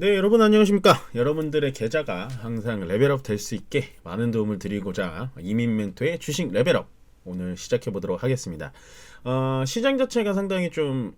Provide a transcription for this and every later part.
네, 여러분 안녕하십니까? 여러분들의 계좌가 항상 레벨업 될 수 있게 많은 도움을 드리고자 이민 멘토의 주식 레벨업 오늘 시작해 보도록 하겠습니다. 시장 자체가 상당히 좀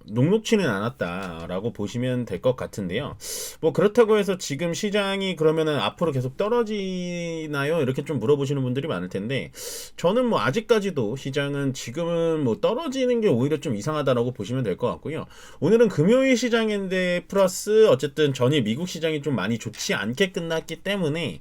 녹록치는 않았다라고 보시면 될 것 같은데요. 뭐 그렇다고 해서 지금 시장이 그러면은 앞으로 계속 떨어지나요? 이렇게 좀 물어보시는 분들이 많을 텐데, 저는 뭐 아직까지도 시장은 지금은 뭐 떨어지는 게 오히려 좀 이상하다라고 보시면 될 것 같고요. 오늘은 금요일 시장인데 플러스 어쨌든 전일 미국 시장이 좀 많이 좋지 않게 끝났기 때문에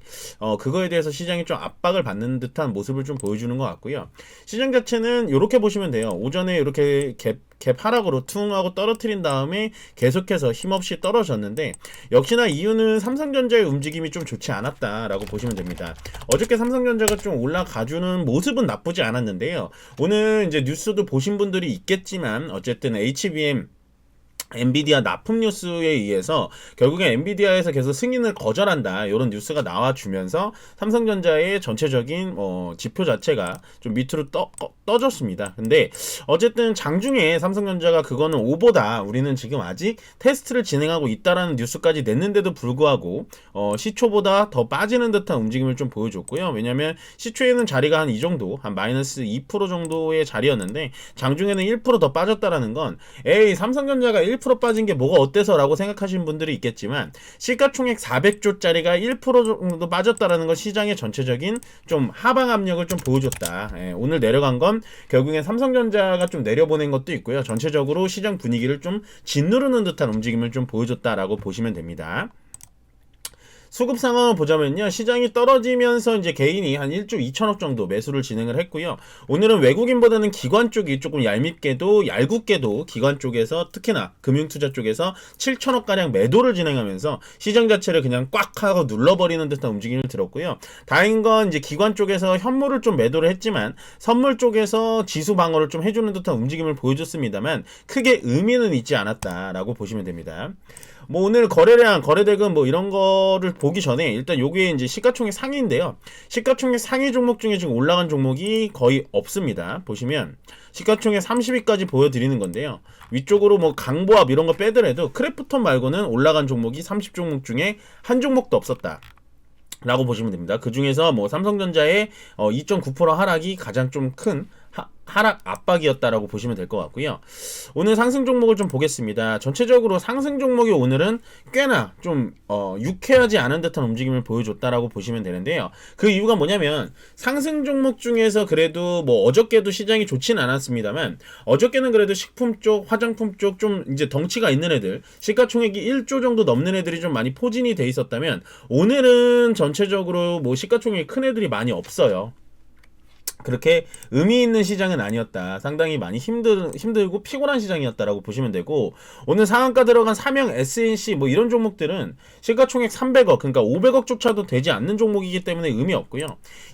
그거에 대해서 시장이 좀 압박을 받는 듯한 모습을 좀 보여주는 것 같고요. 시장 자체는 이렇게 보시면 돼요. 오전에 이렇게 갭 하락으로 퉁 하고 떨어뜨린 다음에 계속해서 힘없이 떨어졌는데, 역시나 이유는 삼성전자의 움직임이 좀 좋지 않았다라고 보시면 됩니다. 어저께 삼성전자가 좀 올라가주는 모습은 나쁘지 않았는데요. 오늘 이제 뉴스도 보신 분들이 있겠지만 어쨌든 HBM 엔비디아 납품 뉴스에 의해서 결국에 엔비디아에서 계속 승인을 거절한다, 이런 뉴스가 나와주면서 삼성전자의 전체적인 지표 자체가 좀 밑으로 떠졌습니다. 근데 어쨌든 장중에 삼성전자가 그거는 오보다, 우리는 지금 아직 테스트를 진행하고 있다라는 뉴스까지 냈는데도 불구하고 시초보다 더 빠지는 듯한 움직임을 좀 보여줬고요. 왜냐면 시초에는 자리가 한 이 정도, 한 마이너스 2% 정도의 자리였는데 장중에는 1% 더 빠졌다라는 건, 에이 삼성전자가 1% 빠진 게 뭐가 어때서 라고 생각하시는 분들이 있겠지만, 시가총액 400조짜리가 1% 정도 빠졌다라는 건 시장의 전체적인 좀 하방 압력을 좀 보여줬다. 오늘 내려간 건 결국엔 삼성전자가 좀 내려보낸 것도 있고요. 전체적으로 시장 분위기를 좀 짓누르는 듯한 움직임을 좀 보여줬다라고 보시면 됩니다. 수급 상황을 보자면요, 시장이 떨어지면서 이제 개인이 한 1조 2천억 정도 매수를 진행을 했고요. 오늘은 외국인보다는 기관 쪽이 조금 얄궂게도 기관 쪽에서, 특히나 금융투자 쪽에서 7천억 가량 매도를 진행하면서 시장 자체를 그냥 꽉 하고 눌러버리는 듯한 움직임을 들었고요. 다행인 건 이제 기관 쪽에서 현물을 좀 매도를 했지만 선물 쪽에서 지수 방어를 좀 해주는 듯한 움직임을 보여줬습니다만 크게 의미는 있지 않았다라고 보시면 됩니다. 뭐 오늘 거래량, 거래대금 뭐 이런 거를 보기 전에 일단 요게 이제 시가총액 상위인데요. 시가총액 상위 종목 중에 지금 올라간 종목이 거의 없습니다. 보시면 시가총액 30위까지 보여드리는 건데요. 위쪽으로 뭐 강보합 이런 거 빼더라도 크래프톤 말고는 올라간 종목이 30종목 중에 한 종목도 없었다 라고 보시면 됩니다. 그 중에서 뭐 삼성전자의 2.9% 하락이 가장 좀 큰 하락 압박이었다라고 보시면 될 것 같고요. 오늘 상승 종목을 좀 보겠습니다. 전체적으로 상승 종목이 오늘은 꽤나 좀 유쾌하지 않은 듯한 움직임을 보여줬다라고 보시면 되는데요. 그 이유가 뭐냐면, 상승 종목 중에서 그래도 뭐 어저께도 시장이 좋지는 않았습니다만, 어저께는 그래도 식품 쪽, 화장품 쪽 좀 이제 덩치가 있는 애들, 시가총액이 1조 정도 넘는 애들이 좀 많이 포진이 돼 있었다면, 오늘은 전체적으로 뭐 시가총액이 큰 애들이 많이 없어요. 그렇게 의미 있는 시장은 아니었다. 상당히 많이 힘들고 피곤한 시장이었다라고 보시면 되고, 오늘 상한가 들어간 삼형 SNC 뭐 이런 종목들은 시가총액 300억, 그러니까 500억조차도 되지 않는 종목이기 때문에 의미 없고요.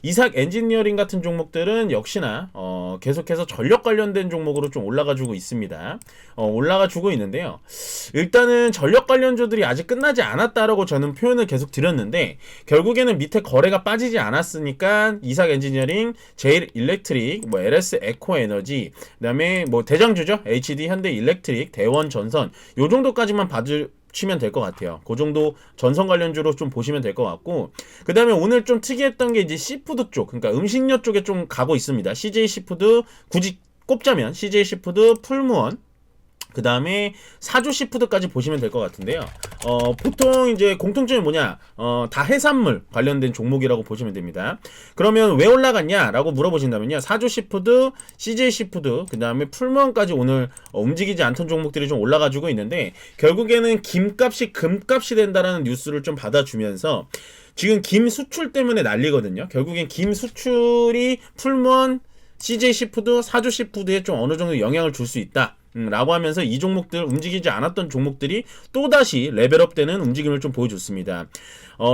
이삭 엔지니어링 같은 종목들은 역시나 계속해서 전력 관련된 종목으로 좀 올라가주고 있습니다. 올라가주고 있는데요. 일단은 전력 관련주들이 아직 끝나지 않았다라고 저는 표현을 계속 드렸는데, 결국에는 밑에 거래가 빠지지 않았으니까 이삭 엔지니어링, 제일 일렉트릭, 뭐 LS 에코 에너지, 그다음에 뭐 대장주죠, HD 현대 일렉트릭, 대원 전선, 요 정도까지만 봐주시면 될 것 같아요. 그 정도 전선 관련주로 좀 보시면 될 것 같고, 그 다음에 오늘 좀 특이했던 게 이제 시푸드 쪽, 그러니까 음식료 쪽에 좀 가고 있습니다. CJ 시푸드, 굳이 꼽자면 CJ 시푸드, 풀무원, 그 다음에 사주 시푸드까지 보시면 될 것 같은데요. 보통 이제 공통점이 뭐냐, 다 해산물 관련된 종목이라고 보시면 됩니다. 그러면 왜 올라갔냐 라고 물어보신다면요, 사주 시푸드, CJ 시푸드, 그 다음에 풀무원까지 오늘 움직이지 않던 종목들이 좀 올라가지고 있는데, 결국에는 김값이 금값이 된다라는 뉴스를 좀 받아주면서 지금 김 수출 때문에 난리거든요. 결국엔 김 수출이 풀무원, CJ 시푸드, 사주 시푸드에 좀 어느 정도 영향을 줄 수 있다 라고 하면서 이 종목들, 움직이지 않았던 종목들이 또다시 레벨업되는 움직임을 좀 보여줬습니다.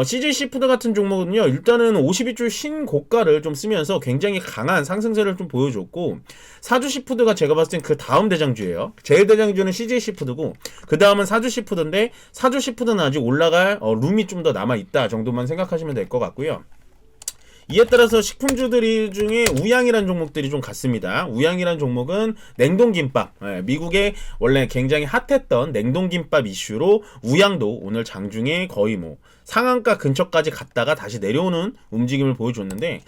CJ 시푸드 같은 종목은요, 일단은 52주 신고가를 좀 쓰면서 굉장히 강한 상승세를 좀 보여줬고, 사주 시푸드가 제가 봤을 땐 그 다음 대장주예요. 제일 대장주는 CJ 시푸드고 그 다음은 사주 시푸드인데, 사주 시푸드는 아직 올라갈 룸이 좀 더 남아있다 정도만 생각하시면 될 것 같고요. 이에 따라서 식품주들 중에 우양이라는 종목들이 좀 같습니다. 우양이라는 종목은 냉동김밥, 미국에 원래 굉장히 핫했던 냉동김밥 이슈로 우양도 오늘 장중에 거의 뭐 상한가 근처까지 갔다가 다시 내려오는 움직임을 보여줬는데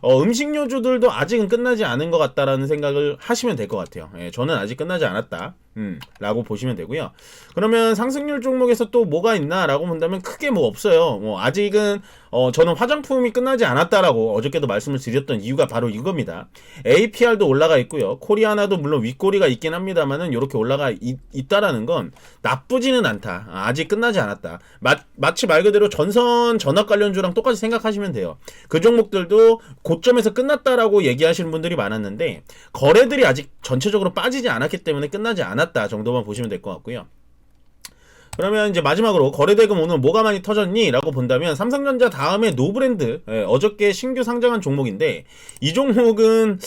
음식료주들도 아직은 끝나지 않은 것 같다라는 생각을 하시면 될 것 같아요. 저는 아직 끝나지 않았다 라고 보시면 되고요. 그러면 상승률 종목에서 또 뭐가 있나 라고 본다면 크게 뭐 없어요. 뭐 아직은 저는 화장품이 끝나지 않았다라고 어저께도 말씀을 드렸던 이유가 바로 이겁니다. APR도 올라가 있고요. 코리아나도 물론 윗꼬리가 있긴 합니다만은 이렇게 올라가 있다라는 건 나쁘지는 않다. 아직 끝나지 않았다. 마치 말 그대로 전선 전압 관련주랑 똑같이 생각하시면 돼요. 그 종목들도 고점에서 끝났다라고 얘기하시는 분들이 많았는데 거래들이 아직 전체적으로 빠지지 않았기 때문에 끝나지 않았다 정도만 보시면 될 것 같고요. 그러면 이제 마지막으로 거래대금 오늘 뭐가 많이 터졌니? 라고 본다면 삼성전자 다음에 노브랜드, 어저께 신규 상장한 종목인데 이 종목은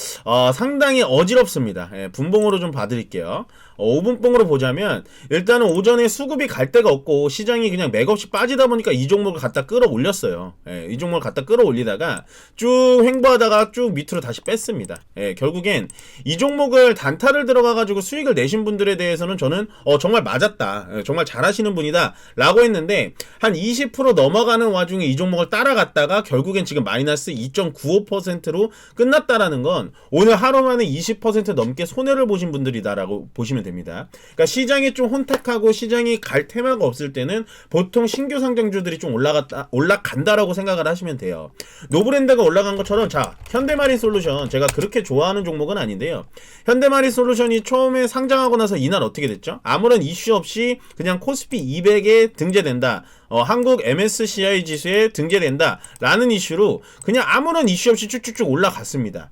상당히 어지럽습니다. 분봉으로 좀 봐드릴게요. 5분봉으로 보자면 일단은 오전에 수급이 갈 데가 없고 시장이 그냥 맥없이 빠지다 보니까 이 종목을 갖다 끌어올렸어요. 이 종목을 갖다 끌어올리다가 쭉 횡보하다가 쭉 밑으로 다시 뺐습니다. 결국엔 이 종목을 단타를 들어가가지고 수익을 내신 분들에 대해서는 저는 정말 맞았다. 정말 잘하시는 분이다 라고 했는데 한 20% 넘어가는 와중에 이 종목을 따라갔다가 결국엔 지금 마이너스 2.95%로 끝났다라는 건 오늘 하루 만에 20% 넘게 손해를 보신 분들이다라고 보시면 됩니다. 그러니까 시장이 좀 혼탁하고 시장이 갈 테마가 없을 때는 보통 신규 상장주들이 좀 올라간다라고 생각을 하시면 돼요. 노브랜드가 올라간 것처럼 자 현대마린솔루션 제가 그렇게 좋아하는 종목은 아닌데요. 현대마린솔루션이 처음에 상장하고 나서 이날 어떻게 됐죠? 아무런 이슈 없이 그냥 코스피 200에 등재된다. 한국 MSCI 지수에 등재된다 라는 이슈로 그냥 아무런 이슈 없이 쭉쭉쭉 올라갔습니다.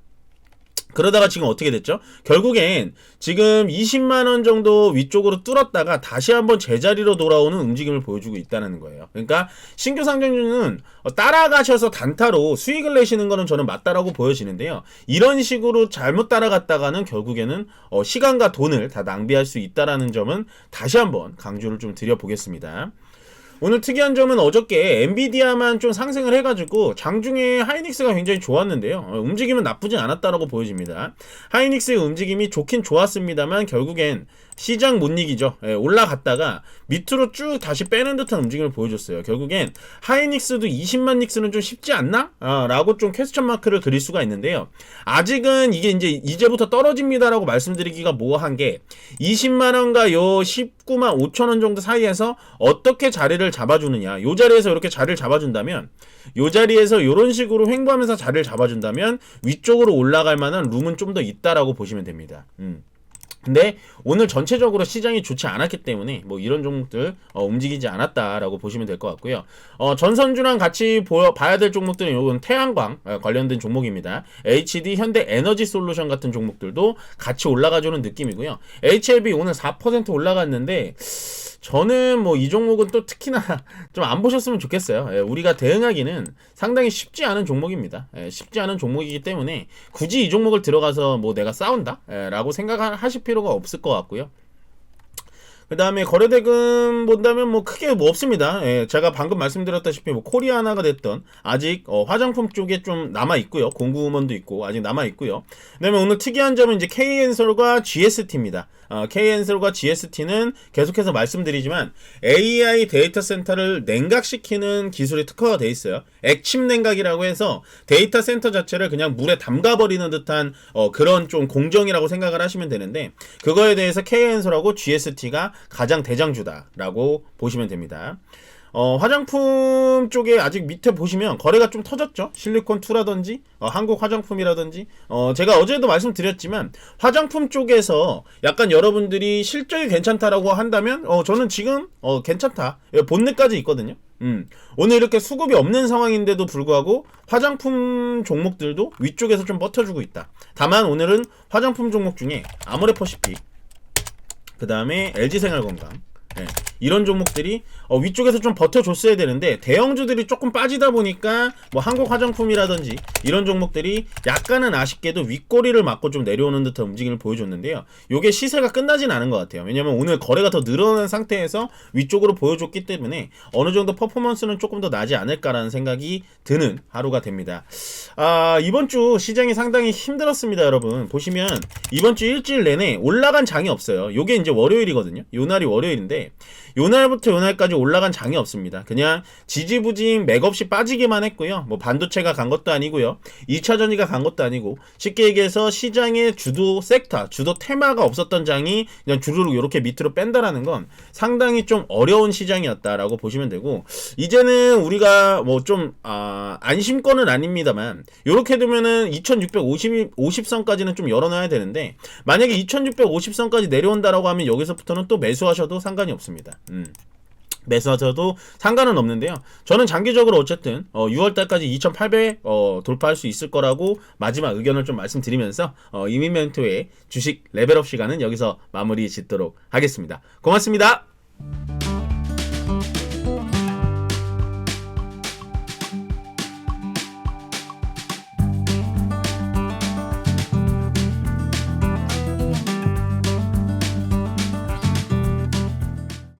그러다가 지금 어떻게 됐죠? 결국엔 지금 20만원 정도 위쪽으로 뚫었다가 다시 한번 제자리로 돌아오는 움직임을 보여주고 있다는 거예요. 그러니까 신규 상장주는 따라가셔서 단타로 수익을 내시는 거는 저는 맞다라고 보여지는데요. 이런 식으로 잘못 따라갔다가는 결국에는 시간과 돈을 다 낭비할 수 있다는 점은 다시 한번 강조를 좀 드려보겠습니다. 오늘 특이한 점은 어저께 엔비디아만 좀 상승을 해가지고 장중에 하이닉스가 굉장히 좋았는데요. 움직임은 나쁘진 않았다라고 보여집니다. 하이닉스의 움직임이 좋긴 좋았습니다만 결국엔 시장 못 이기죠. 올라갔다가 밑으로 쭉 다시 빼는 듯한 움직임을 보여줬어요. 결국엔 하이닉스도 20만 닉스는 좀 쉽지 않나? 라고 좀 퀘스천 마크를 그릴 수가 있는데요. 아직은 이게 이제부터 떨어집니다라고 말씀드리기가 뭐한 게 20만원과 요 19만 5천원 정도 사이에서 어떻게 자리를 잡아주느냐. 요 자리에서 이렇게 자리를 잡아준다면 요 자리에서 요런 식으로 횡보하면서 자리를 잡아준다면 위쪽으로 올라갈 만한 룸은 좀 더 있다라고 보시면 됩니다. 근데 오늘 전체적으로 시장이 좋지 않았기 때문에 뭐 이런 종목들 움직이지 않았다라고 보시면 될 것 같고요. 전선주랑 같이 봐야 될 종목들은 요건 태양광 관련된 종목입니다. HD 현대에너지솔루션 같은 종목들도 같이 올라가주는 느낌이고요. HLB 오늘 4% 올라갔는데 저는 뭐 이 종목은 또 특히나 좀 안 보셨으면 좋겠어요. 우리가 대응하기는 상당히 쉽지 않은 종목입니다. 쉽지 않은 종목이기 때문에 굳이 이 종목을 들어가서 뭐 내가 싸운다 라고 생각하실 필요가 없을 것 같고요. 그 다음에 거래대금 본다면 뭐 크게 뭐 없습니다. 제가 방금 말씀드렸다시피 뭐 코리아나가 됐던 아직 화장품 쪽에 좀 남아있고요. 공구음원도 있고 아직 남아있고요. 그 다음에 오늘 특이한 점은 이제 K엔솔과 GST입니다. K엔솔과 GST는 계속해서 말씀드리지만 AI 데이터 센터를 냉각시키는 기술이 특화가 되어 있어요. 액침 냉각이라고 해서 데이터 센터 자체를 그냥 물에 담가버리는 듯한 그런 좀 공정이라고 생각을 하시면 되는데 그거에 대해서 K엔솔하고 GST가 가장 대장주다라고 보시면 됩니다. 화장품 쪽에 아직 밑에 보시면 거래가 좀 터졌죠. 실리콘2라든지 한국 화장품이라든지 제가 어제도 말씀드렸지만 화장품 쪽에서 약간 여러분들이 실적이 괜찮다라고 한다면 저는 지금 괜찮다 본넷까지 있거든요. 오늘 이렇게 수급이 없는 상황인데도 불구하고 화장품 종목들도 위쪽에서 좀 버텨주고 있다. 다만 오늘은 화장품 종목 중에 아모레퍼시픽 그 다음에 LG생활건강 이런 종목들이 위쪽에서 좀 버텨줬어야 되는데 대형주들이 조금 빠지다 보니까 뭐 한국 화장품이라든지 이런 종목들이 약간은 아쉽게도 윗꼬리를 맞고 좀 내려오는 듯한 움직임을 보여줬는데요. 요게 시세가 끝나진 않은 것 같아요. 왜냐면 오늘 거래가 더 늘어난 상태에서 위쪽으로 보여줬기 때문에 어느 정도 퍼포먼스는 조금 더 나지 않을까라는 생각이 드는 하루가 됩니다. 이번 주 시장이 상당히 힘들었습니다, 여러분. 보시면 이번 주 일주일 내내 올라간 장이 없어요. 요게 이제 월요일이거든요. 요 날이 월요일인데 요 날부터 요 날까지 올라간 장이 없습니다. 그냥 지지부진 맥없이 빠지기만 했고요. 뭐 반도체가 간 것도 아니고요. 2차 전지가 간 것도 아니고 쉽게 얘기해서 시장의 주도 섹터, 주도 테마가 없었던 장이 그냥 주르륵 이렇게 밑으로 뺀다라는 건 상당히 좀 어려운 시장이었다라고 보시면 되고 이제는 우리가 뭐 좀 안심권은 아닙니다만 요렇게 되면은 2650선까지는 좀 열어놔야 되는데 만약에 2650선까지 내려온다라고 하면 여기서부터는 또 매수하셔도 상관이 없습니다. 매수하셔도 상관은 없는데요. 저는 장기적으로 어쨌든 6월달까지 2800 돌파할 수 있을 거라고 마지막 의견을 좀 말씀드리면서 이민멘토의 주식 레벨업 시간은 여기서 마무리 짓도록 하겠습니다. 고맙습니다.